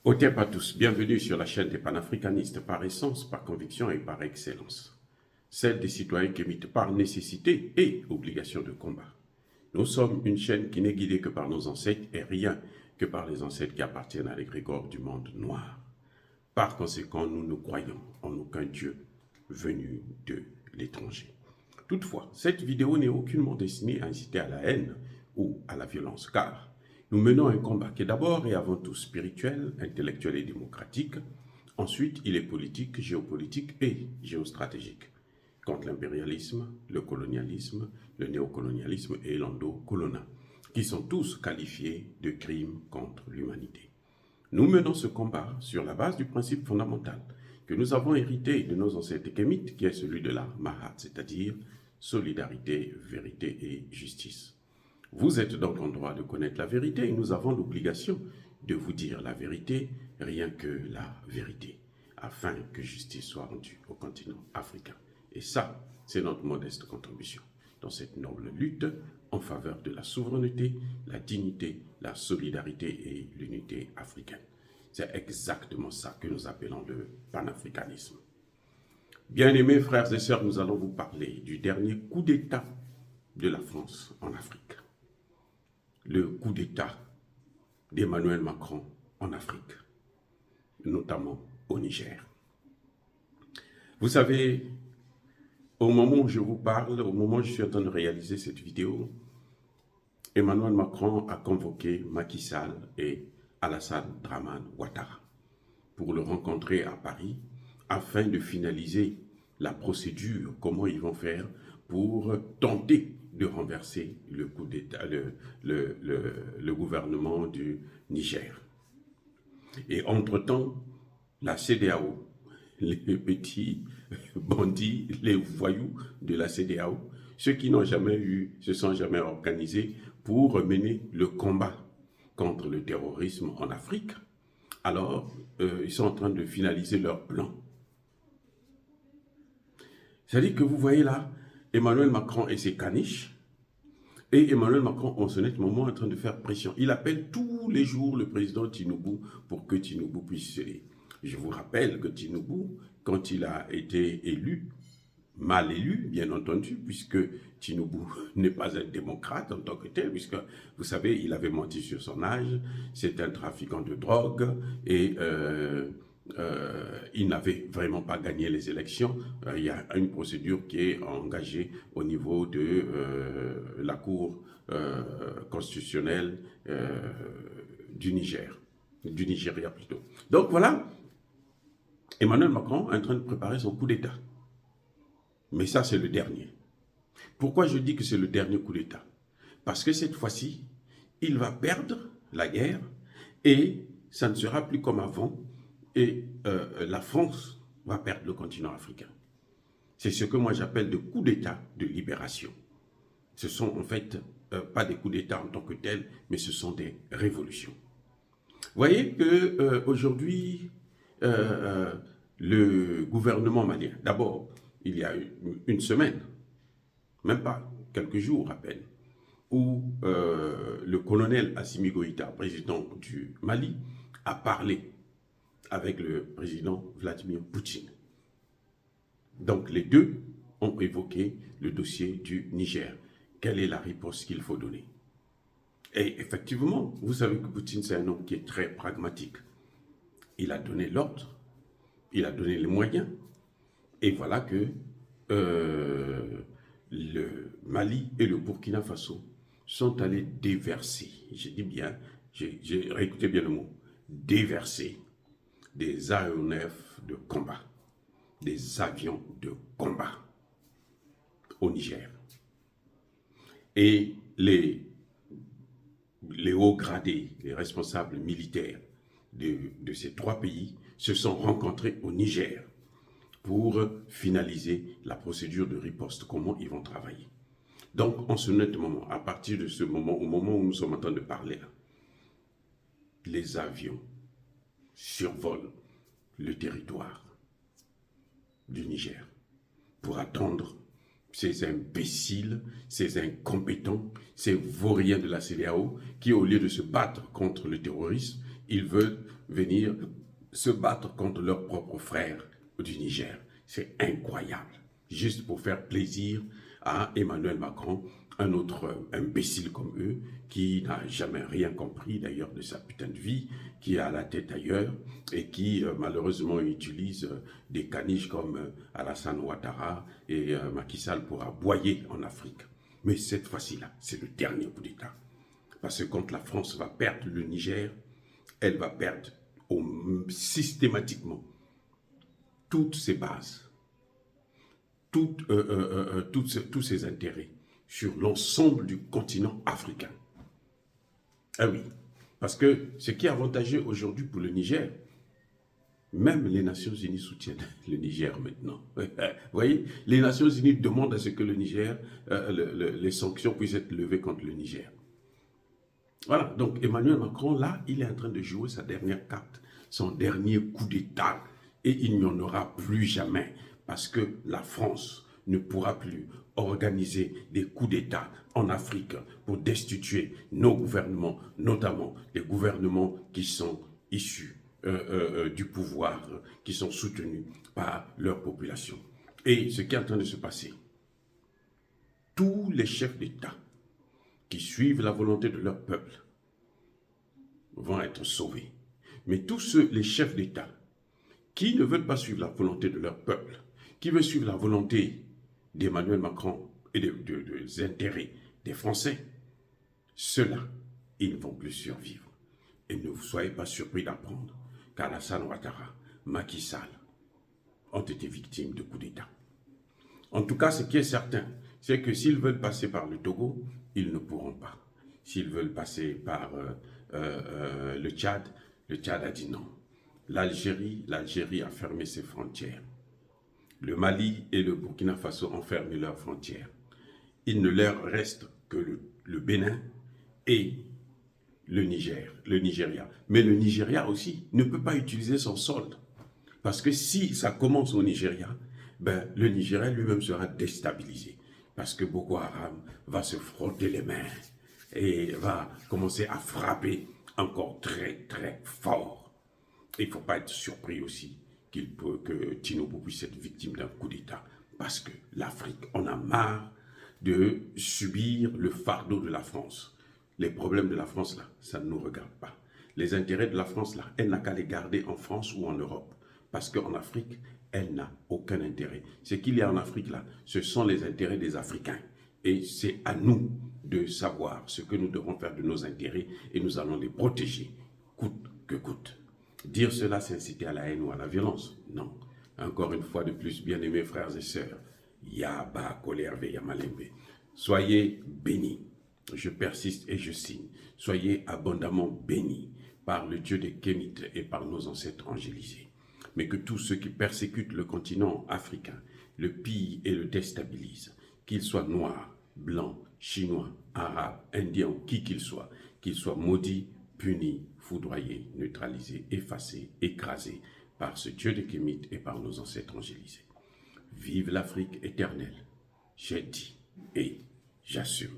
Otep à tous, bienvenue sur la chaîne des panafricanistes par essence, par conviction et par excellence. Celle des citoyens qui émitent par nécessité et obligation de combat. Nous sommes une chaîne qui n'est guidée que par nos ancêtres et rien que par les ancêtres qui appartiennent à l'égrégore du monde noir. Par conséquent, nous ne croyons en aucun Dieu venu de l'étranger. Toutefois, cette vidéo n'est aucunement destinée à inciter à la haine ou à la violence, car nous menons un combat qui est d'abord et avant tout spirituel, intellectuel et démocratique. Ensuite, il est politique, géopolitique et géostratégique, contre l'impérialisme, le colonialisme, le néocolonialisme et l'endocolona, qui sont tous qualifiés de crimes contre l'humanité. Nous menons ce combat sur la base du principe fondamental que nous avons hérité de nos ancêtres kémites, qui est celui de la Mahat, c'est-à-dire solidarité, vérité et justice. Vous êtes donc en droit de connaître la vérité et nous avons l'obligation de vous dire la vérité, rien que la vérité, afin que justice soit rendue au continent africain. Et ça, c'est notre modeste contribution dans cette noble lutte en faveur de la souveraineté, la dignité, la solidarité et l'unité africaine. C'est exactement ça que nous appelons le panafricanisme. Bien-aimés frères et sœurs, nous allons vous parler du dernier coup d'État de la France en Afrique. Le coup d'État d'Emmanuel Macron en Afrique, notamment au Niger. Vous savez, au moment où je vous parle, au moment où je suis en train de réaliser cette vidéo, Emmanuel Macron a convoqué Macky Sall et Alassane Dramane Ouattara pour le rencontrer à Paris afin de finaliser la procédure, comment ils vont faire pour tenter de renverser le coup d'État, le gouvernement du Niger. Et entre-temps, la CEDEAO, les petits bandits, les voyous de la CEDEAO, ceux qui n'ont jamais se sont jamais organisés pour mener le combat contre le terrorisme en Afrique, alors ils sont en train de finaliser leur plan. C'est-à-dire que vous voyez là, Emmanuel Macron et ses caniches, et Emmanuel Macron en ce net moment en train de faire pression. Il appelle tous les jours le président Tinubu pour que Tinubu puisse céder. Je vous rappelle que Tinubu, quand il a été élu, mal élu, bien entendu, puisque Tinubu n'est pas un démocrate en tant que tel, puisque, vous savez, il avait menti sur son âge, c'est un trafiquant de drogue, et il n'avait vraiment pas gagné les élections. Il y a une procédure qui est engagée au niveau de la Cour constitutionnelle du Nigeria plutôt. Donc voilà, Emmanuel Macron est en train de préparer son coup d'État. Mais ça, c'est le dernier. Pourquoi je dis que c'est le dernier coup d'État? Parce que cette fois-ci, il va perdre la guerre et ça ne sera plus comme avant. Et la France va perdre le continent africain. C'est ce que moi j'appelle des coups d'État de libération. Ce sont en fait pas des coups d'État en tant que tels, mais ce sont des révolutions. Vous voyez qu'aujourd'hui, le gouvernement malien, d'abord, il y a une semaine, même pas, quelques jours à peine, où le colonel Assimi Goïta, président du Mali, a parlé avec le président Vladimir Poutine. Donc les deux ont évoqué le dossier du Niger. Quelle est la réponse qu'il faut donner? Et effectivement, vous savez que Poutine, c'est un homme qui est très pragmatique. Il a donné l'ordre, il a donné les moyens, et voilà que le Mali et le Burkina Faso sont allés déverser, je dis bien, j'ai réécouté bien le mot, déverser des aéronefs de combat, des avions de combat au Niger. Et les hauts gradés, les responsables militaires de ces trois pays se sont rencontrés au Niger pour finaliser la procédure de riposte, comment ils vont travailler. Donc, en ce net moment, à partir de ce moment, au moment où nous sommes en train de parler, là, les avions survolent le territoire du Niger pour attendre ces imbéciles, ces incompétents, ces vauriens de la CEDEAO qui, au lieu de se battre contre le terrorisme, ils veulent venir se battre contre leurs propres frères du Niger. C'est incroyable. Juste pour faire plaisir à Emmanuel Macron, un autre imbécile comme eux, qui n'a jamais rien compris d'ailleurs de sa putain de vie, qui a la tête ailleurs et qui malheureusement utilise des caniches comme Alassane Ouattara et Macky Sall pour aboyer en Afrique. Mais cette fois-ci-là, c'est le dernier coup d'État. Parce que quand la France va perdre le Niger, elle va perdre systématiquement toutes ses bases, tous ses intérêts sur l'ensemble du continent africain. Ah oui, parce que ce qui est avantageux aujourd'hui pour le Niger, même les Nations Unies soutiennent le Niger maintenant. Vous voyez, les Nations Unies demandent à ce que le Niger, les sanctions puissent être levées contre le Niger. Voilà, donc Emmanuel Macron, là, il est en train de jouer sa dernière carte, son dernier coup d'État. Et il n'y en aura plus jamais, parce que la France ne pourra plus organiser des coups d'État en Afrique pour destituer nos gouvernements, notamment les gouvernements qui sont issus du pouvoir, qui sont soutenus par leur population. Et ce qui est en train de se passer, tous les chefs d'État qui suivent la volonté de leur peuple vont être sauvés. Mais tous les chefs d'État qui ne veulent pas suivre la volonté de leur peuple, qui veulent suivre la volonté d'Emmanuel Macron et des intérêts des Français, ceux-là, ils ne vont plus survivre. Et ne vous soyez pas surpris d'apprendre qu'Alassane Ouattara, Macky Sall ont été victimes de coups d'État. En tout cas, ce qui est certain, c'est que s'ils veulent passer par le Togo, ils ne pourront pas. S'ils veulent passer par le Tchad a dit non. L'Algérie a fermé ses frontières. Le Mali et le Burkina Faso ont fermé leurs frontières. Il ne leur reste que le Bénin et le Nigeria. Mais le Nigeria aussi ne peut pas utiliser son solde. Parce que si ça commence au Nigeria, ben, le Nigeria lui-même sera déstabilisé. Parce que Boko Haram va se frotter les mains et va commencer à frapper encore très très fort. Il ne faut pas être surpris aussi que Tinubu puisse être victime d'un coup d'État. Parce que l'Afrique, on a marre de subir le fardeau de la France. Les problèmes de la France, là, ça ne nous regarde pas. Les intérêts de la France, là, elle n'a qu'à les garder en France ou en Europe. Parce qu'en Afrique, elle n'a aucun intérêt. Ce qu'il y a en Afrique, là, ce sont les intérêts des Africains. Et c'est à nous de savoir ce que nous devons faire de nos intérêts et nous allons les protéger, coûte que coûte. Dire cela, c'est inciter à la haine ou à la violence. Non. Encore une fois de plus, bien-aimés frères et sœurs, Yaba Kolerve Yamalembe, soyez bénis. Je persiste et je signe. Soyez abondamment bénis par le Dieu des Kémites et par nos ancêtres angélisés. Mais que tous ceux qui persécutent le continent africain le pillent et le déstabilisent, qu'ils soient noirs, blancs, chinois, arabes, indiens, qui qu'ils soient maudits, punis, foudroyés, neutralisés, effacés, écrasés par ce Dieu des Kémites et par nos ancêtres angélisés. Vive l'Afrique éternelle, j'ai dit et j'assume.